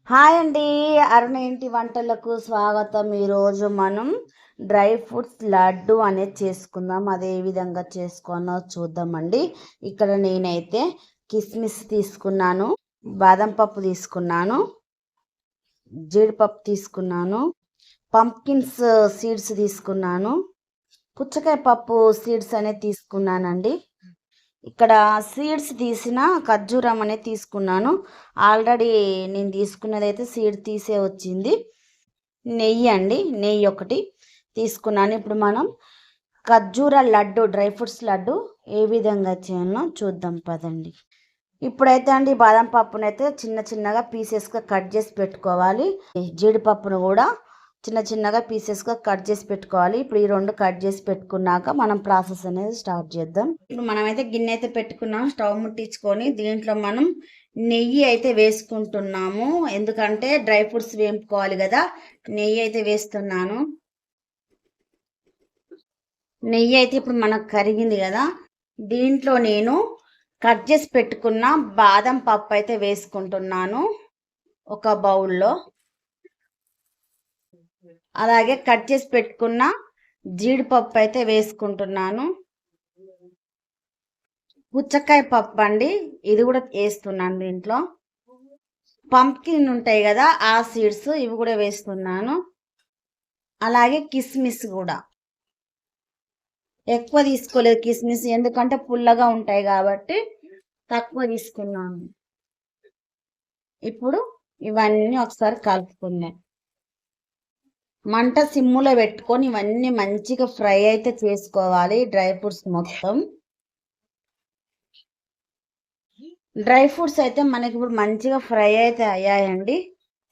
Hi అండి. అరుణ ఇంటి వంటలకు స్వాగతం. ఈరోజు మనం డ్రై ఫ్రూట్స్ లడ్డు అనేది చేసుకుందాం. అది ఏ విధంగా చేసుకోనో చూద్దామండి. ఇక్కడ నేనైతే కిస్మిస్ తీసుకున్నాను, బాదం పప్పు తీసుకున్నాను, జీడిపప్పు తీసుకున్నాను, పంప్కిన్స్ సీడ్స్ తీసుకున్నాను, పుచ్చకాయ పప్పు సీడ్స్ అనేది తీసుకున్నానండి. ఇక్కడ సీడ్స్ తీసిన ఖర్జూరం అనేది తీసుకున్నాను. ఆల్రెడీ నేను తీసుకున్నదైతే సీడ్ తీసే వచ్చింది. నెయ్యి అండి, నెయ్యి ఒకటి తీసుకున్నాను. ఇప్పుడు మనం ఖర్జూర లడ్డు, డ్రై ఫ్రూట్స్ లడ్డు ఏ విధంగా చేయాలో చూద్దాం పదండి. ఇప్పుడైతే అండి బాదం పప్పునైతే చిన్న చిన్నగా పీసెస్గా కట్ చేసి పెట్టుకోవాలి. జీడిపప్పును కూడా చిన్న చిన్నగా పీసెస్గా కట్ చేసి పెట్టుకోవాలి. ఇప్పుడు ఈ రెండు కట్ చేసి పెట్టుకున్నాక మనం ప్రాసెస్ అనేది స్టార్ట్ చేద్దాం. ఇప్పుడు మనమైతే గిన్నె అయితే పెట్టుకున్నాం, స్టవ్ ముట్టించుకొని దీంట్లో మనం నెయ్యి అయితే వేసుకుంటున్నాము. ఎందుకంటే డ్రై ఫ్రూట్స్ వేపుకోవాలి కదా. నెయ్యి అయితే వేస్తున్నాను. నెయ్యి అయితే ఇప్పుడు మనకు కరిగింది కదా. దీంట్లో నేను కట్ చేసి పెట్టుకున్న బాదం పప్పు అయితే వేసుకుంటున్నాను ఒక బౌల్లో. అలాగే కట్ చేసి పెట్టుకున్న జీడిపప్పు అయితే వేసుకుంటున్నాను. పుచ్చకాయ పప్పు అండి, ఇది కూడా వేస్తున్నాను దీంట్లో. పంప్కిన్ ఉంటాయి కదా, ఆ సీడ్స్ ఇవి కూడా వేస్తున్నాను. అలాగే కిస్మిస్ కూడా ఎక్కువ తీసుకోలేదు కిస్మిస్, ఎందుకంటే పుల్లగా ఉంటాయి కాబట్టి తక్కువ తీసుకున్నాను. ఇప్పుడు ఇవన్నీ ఒకసారి కలుపుకుందాం. మంట సిమ్ములో పెట్టుకొని ఇవన్నీ మంచిగా ఫ్రై అయితే చేసుకోవాలి. డ్రై ఫ్రూట్స్ మొత్తం డ్రై ఫ్రూట్స్ అయితే మనకి ఇప్పుడు మంచిగా ఫ్రై అయితే అయ్యాయండి.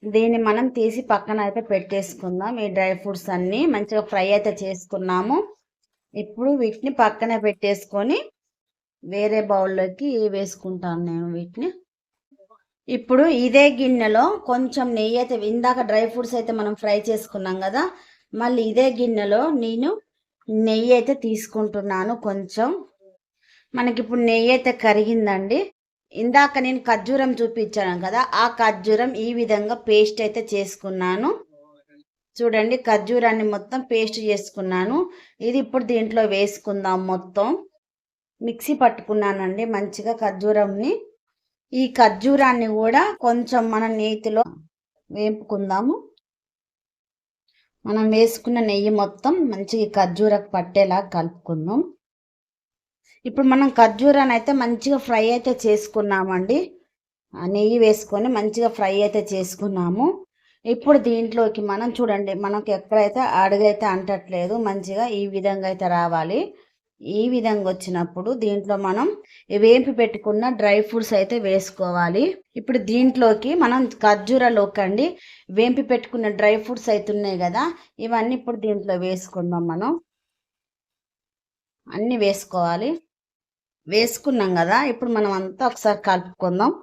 దీన్ని మనం తీసి పక్కన అయితే పెట్టేసుకుందాం. ఈ డ్రై ఫ్రూట్స్ అన్నీ మంచిగా ఫ్రై అయితే చేసుకున్నాము. ఇప్పుడు వీటిని పక్కన పెట్టేసుకొని వేరే బౌల్లోకి వేసుకుంటాను నేను వీటిని. ఇప్పుడు ఇదే గిన్నెలో కొంచెం నెయ్యి అయితే, ఇందాక డ్రై ఫ్రూట్స్ అయితే మనం ఫ్రై చేసుకున్నాం కదా, మళ్ళీ ఇదే గిన్నెలో నేను నెయ్యి అయితే తీసుకుంటున్నాను కొంచెం. మనకి ఇప్పుడు నెయ్యి అయితే కరిగిందండి. ఇందాక నేను ఖర్జూరం చూపించాను కదా, ఆ ఖర్జూరం ఈ విధంగా పేస్ట్ అయితే చేసుకున్నాను. చూడండి, ఖర్జూరాన్ని మొత్తం పేస్ట్ చేసుకున్నాను. ఇది ఇప్పుడు దీంట్లో వేసుకుందాం. మొత్తం మిక్సీ పట్టుకున్నానండి మంచిగా ఖర్జూరంని. ఈ ఖర్జూరాన్ని కూడా కొంచెం మనం నేతిలో వేపుకుందాము. మనం వేసుకున్న నెయ్యి మొత్తం మంచిగా ఖర్జూరకు పట్టేలా కలుపుకుందాం. ఇప్పుడు మనం ఖర్జూరాన్ని అయితే మంచిగా ఫ్రై అయితే చేసుకున్నామండి. నెయ్యి వేసుకొని మంచిగా ఫ్రై అయితే చేసుకున్నాము. ఇప్పుడు దీంట్లోకి మనం చూడండి, మనకు ఎక్కడైతే అడుగైతే అంటట్లేదు, మంచిగా ఈ విధంగా అయితే రావాలి. ఈ విధంగా వచ్చినప్పుడు దీంట్లో మనం వేంపి పెట్టుకున్న డ్రై ఫ్రూట్స్ అయితే వేసుకోవాలి. ఇప్పుడు దీంట్లోకి మనం ఖర్జూరలోకి అండి వేంపి పెట్టుకున్న డ్రై ఫ్రూట్స్ అయితే ఉన్నాయి కదా, ఇవన్నీ ఇప్పుడు దీంట్లో వేసుకుందాం. మనం అన్నీ వేసుకోవాలి. వేసుకున్నాం కదా, ఇప్పుడు మనం అంతా ఒకసారి కలుపుకుందాం.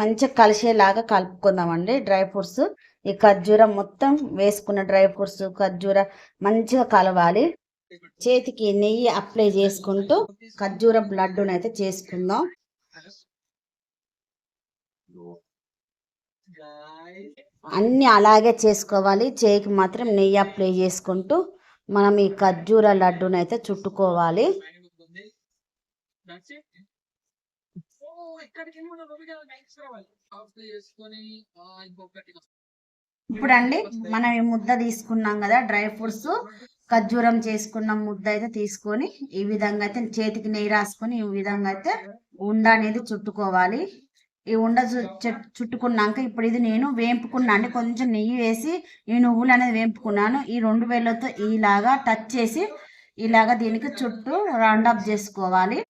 మంచిగా కలిసేలాగా కలుపుకుందామండి. డ్రై ఫ్రూట్స్, ఈ ఖర్జూరం మొత్తం వేసుకున్న డ్రై ఫ్రూట్స్ ఖర్జూర మంచిగా కలవాలి. చేతికి నెయ్యి అప్లై చేసుకుంటూ ఖర్జూరం లడ్డూనైతే చేసుకుందాం. అన్నీ అలాగే చేసుకోవాలి. చేయికి మాత్రం నెయ్యి అప్లై చేసుకుంటూ మనం ఈ ఖర్జూర లడ్డూనైతే చుట్టుకోవాలి. ఇప్పుడు అండి మనం ఈ ముద్ద తీసుకున్నాం కదా, డ్రై ఫ్రూట్స్ ఖర్జూరం చేసుకున్న ముద్ద అయితే తీసుకొని ఈ విధంగా అయితే చేతికి నెయ్యి రాసుకొని ఈ విధంగా అయితే ఉండ అనేది చుట్టుకోవాలి. ఈ ఉండ చుట్టుకున్నాక ఇప్పుడు ఇది నేను వేంపుకున్నా అండి. కొంచెం నెయ్యి వేసి ఈ నువ్వులు అనేది వేంపుకున్నాను. ఈ 2 వేళ్ళతో ఇలాగా టచ్ చేసి ఇలాగా దీనికి చుట్టూ రౌండ్ అప్ చేసుకోవాలి.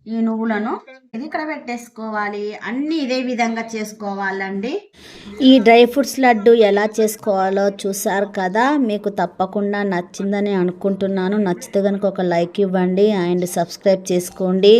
ఈ నువ్వులను ఇది ఇక్కడ పెట్టేసుకోవాలి. అన్నీ ఇదే విధంగా చేసుకోవాలండి. ఈ డ్రై ఫ్రూట్స్ లడ్డు ఎలా చేసుకోవాలో చూసారు కదా. మీకు తప్పకుండా నచ్చిందని అనుకుంటున్నాను. నచ్చితే కనుక ఒక లైక్ ఇవ్వండి అండ్ సబ్స్క్రైబ్ చేసుకోండి.